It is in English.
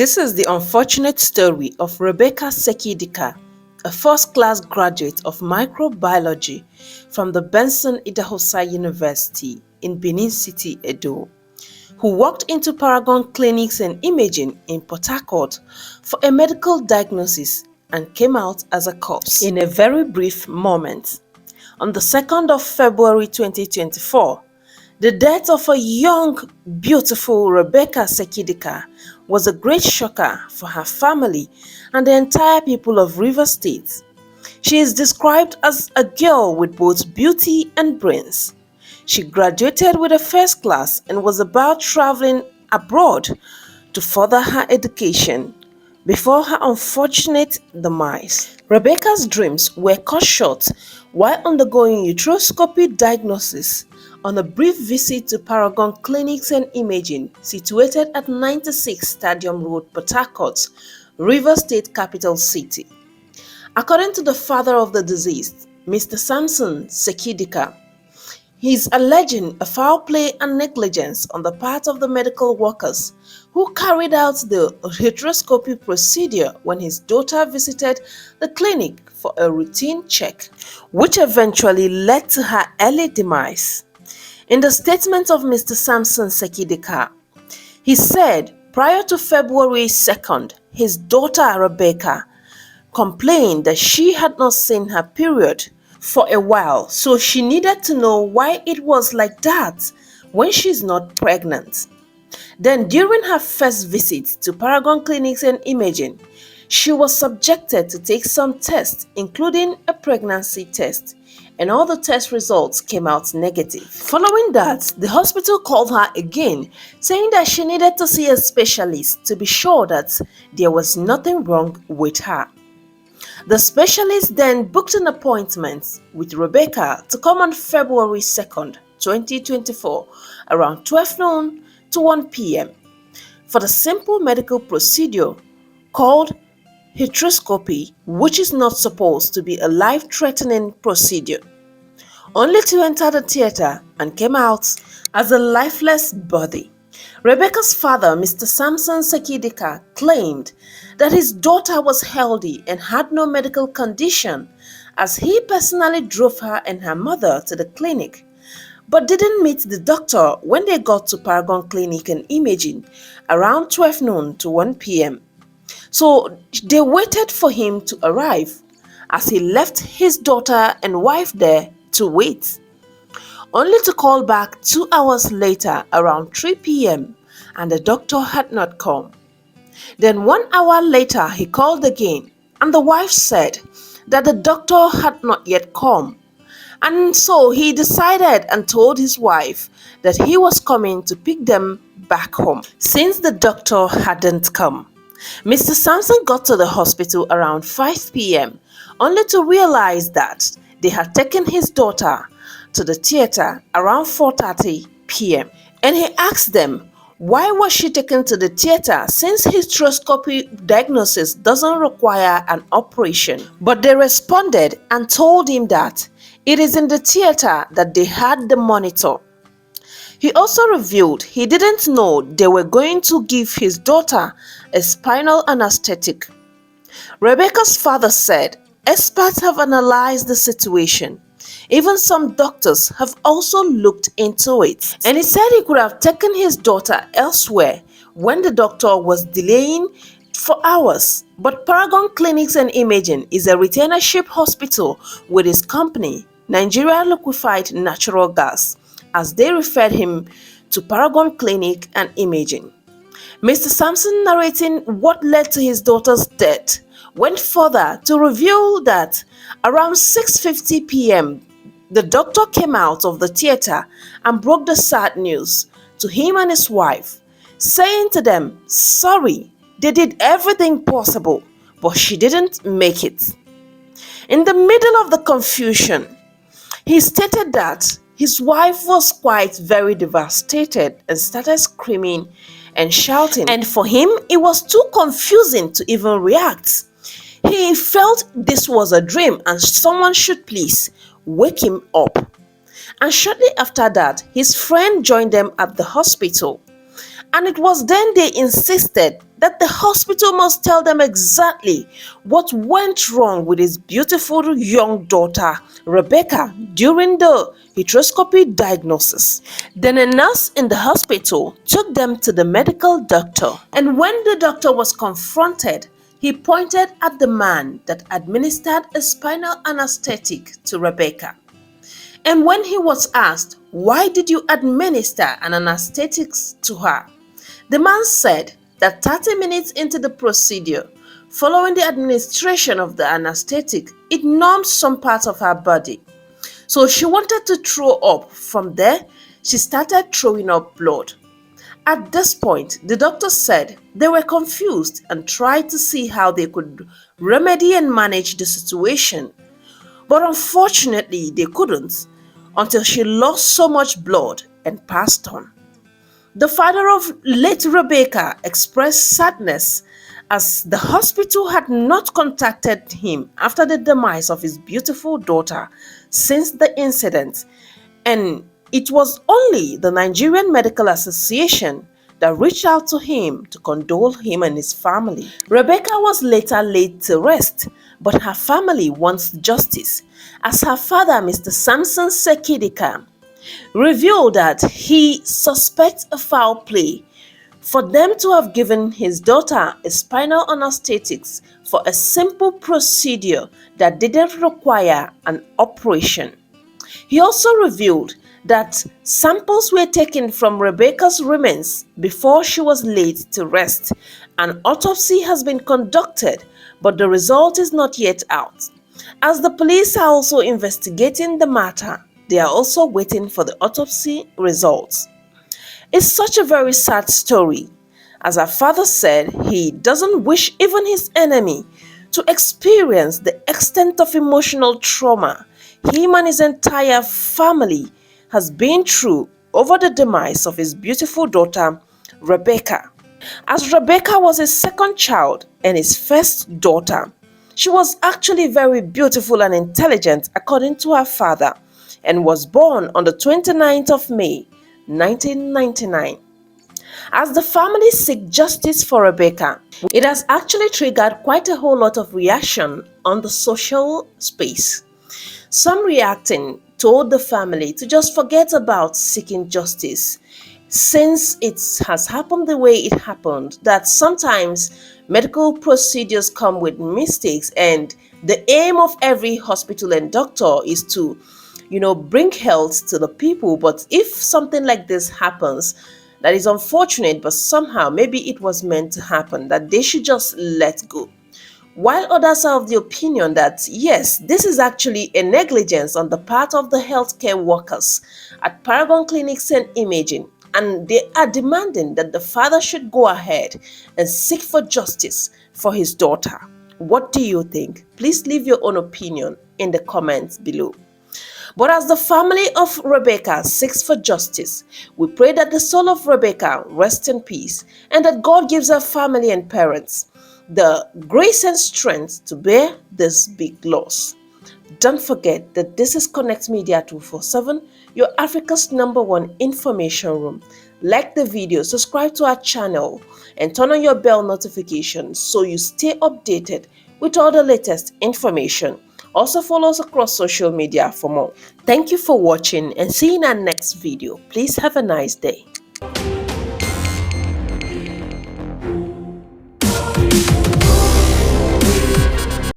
This is the unfortunate story of Rebecca Sekidika, a first-class graduate of microbiology from the Benson Idahosa University in Benin City, Edo, who walked into Paragon Clinics and Imaging in Port Harcourt for a medical diagnosis and came out as a corpse in a very brief moment. On the 2nd of February 2024, the death of a young, beautiful Rebecca Sekidika was a great shocker for her family and the entire people of Rivers State. She is described as a girl with both beauty and brains. She graduated with a first class and was about traveling abroad to further her education before her unfortunate demise. Rebecca's dreams were cut short while undergoing uteroscopy diagnosis on a brief visit to Paragon Clinics and Imaging situated at 96 Stadium Road, Port Harcourt, Rivers State Capital City. According to the father of the deceased, Mr. Samson Sekidika, he is alleging a foul play and negligence on the part of the medical workers who carried out the uteroscopy procedure when his daughter visited the clinic for a routine check, which eventually led to her early demise. In the statement of Mr. Samson Sekidika, he said prior to February 2nd, his daughter Rebecca complained that she had not seen her period for a while, so she needed to know why it was like that when she's not pregnant. Then during her first visit to Paragon Clinics and Imaging, she was subjected to take some tests, including a pregnancy test, and all the test results came out negative. Following that, the hospital called her again, saying that she needed to see a specialist to be sure that there was nothing wrong with her. The specialist then booked an appointment with Rebecca to come on February 2nd, 2024, around 12 noon to 1 p.m. for the simple medical procedure called uteroscopy, which is not supposed to be a life-threatening procedure, only to enter the theater and came out as a lifeless body. Rebecca's father, Mr. Samson Sekidika, claimed that his daughter was healthy and had no medical condition, as he personally drove her and her mother to the clinic, but didn't meet the doctor when they got to Paragon Clinic and Imaging around 12 noon to 1 p.m. So they waited for him to arrive, as he left his daughter and wife there to wait, only to call back 2 hours later around 3 p.m. and the doctor had not come. Then 1 hour later he called again and the wife said that the doctor had not yet come, and so he decided and told his wife that he was coming to pick them back home since the doctor hadn't come. Mr. Sampson got to the hospital around 5 p.m. only to realize that they had taken his daughter to the theater around 4:30 p.m. and he asked them why was she taken to the theater since hysteroscopy diagnosis doesn't require an operation. But they responded and told him that it is in the theater that they had the monitor. He also revealed he didn't know they were going to give his daughter a spinal anesthetic. Rebecca's father said experts have analyzed the situation. Even some doctors have also looked into it, and he said he could have taken his daughter elsewhere when the doctor was delaying for hours. But Paragon Clinics and Imaging is a retainership hospital with his company, Nigeria Liquefied Natural Gas, as they referred him to Paragon Clinic and Imaging. Mr. Sampson, narrating what led to his daughter's death, went further to reveal that around 6:50 p.m. the doctor came out of the theater and broke the sad news to him and his wife, saying to them, sorry, they did everything possible, but she didn't make it. In the middle of the confusion, he stated that his wife was quite very devastated and started screaming and shouting, and for him it was too confusing to even react. He felt this was a dream and someone should please wake him up. And shortly after that, his friend joined them at the hospital And it was then they insisted that the hospital must tell them exactly what went wrong with his beautiful young daughter, Rebecca, during the hysteroscopy diagnosis. Then a nurse in the hospital took them to the medical doctor. And when the doctor was confronted, he pointed at the man that administered a spinal anesthetic to Rebecca. And when he was asked, "Why did you administer an anesthetic to her?" the man said that 30 minutes into the procedure, following the administration of the anesthetic, it numbed some parts of her body. So she wanted to throw up. From there, she started throwing up blood. At this point, the doctor said they were confused and tried to see how they could remedy and manage the situation. But unfortunately, they couldn't until she lost so much blood and passed on. The father of late Rebecca expressed sadness as the hospital had not contacted him after the demise of his beautiful daughter since the incident, and it was only the Nigerian Medical Association that reached out to him to condole him and his family. Rebecca was later laid to rest, but her family wants justice, as her father, Mr. Samson Sekidika, revealed that he suspects a foul play for them to have given his daughter a spinal anesthetic for a simple procedure that didn't require an operation. He also revealed that samples were taken from Rebecca's remains before she was laid to rest. An autopsy has been conducted, but the result is not yet out. As the police are also investigating the matter, they are also waiting for the autopsy results. It's such a very sad story. As her father said, he doesn't wish even his enemy to experience the extent of emotional trauma him and his entire family has been through over the demise of his beautiful daughter, Rebecca. As Rebecca was his second child and his first daughter, she was actually very beautiful and intelligent according to her father, and was born on the 29th of May, 1999. As the family seek justice for Rebecca, it has actually triggered quite a whole lot of reaction on the social space. Some reacting told the family to just forget about seeking justice, since it has happened the way it happened, that sometimes medical procedures come with mistakes, and the aim of every hospital and doctor is to bring health to the people. But if something like this happens, that is unfortunate, but somehow maybe it was meant to happen, that they should just let go. While others are of the opinion that yes, this is actually a negligence on the part of the healthcare workers at Paragon Clinics and Imaging, and they are demanding that the father should go ahead and seek for justice for his daughter. What do you think? Please leave your own opinion in the comments below. But as the family of Rebecca seeks for justice, we pray that the soul of Rebecca rest in peace, and that God gives her family and parents the grace and strength to bear this big loss. Don't forget that this is Connect Media 247, your Africa's #1 information room. Like the video, subscribe to our channel, and turn on your bell notifications so you stay updated with all the latest information. Also follow us across social media for more. Thank you for watching, and see you in our next video. Please have a nice day.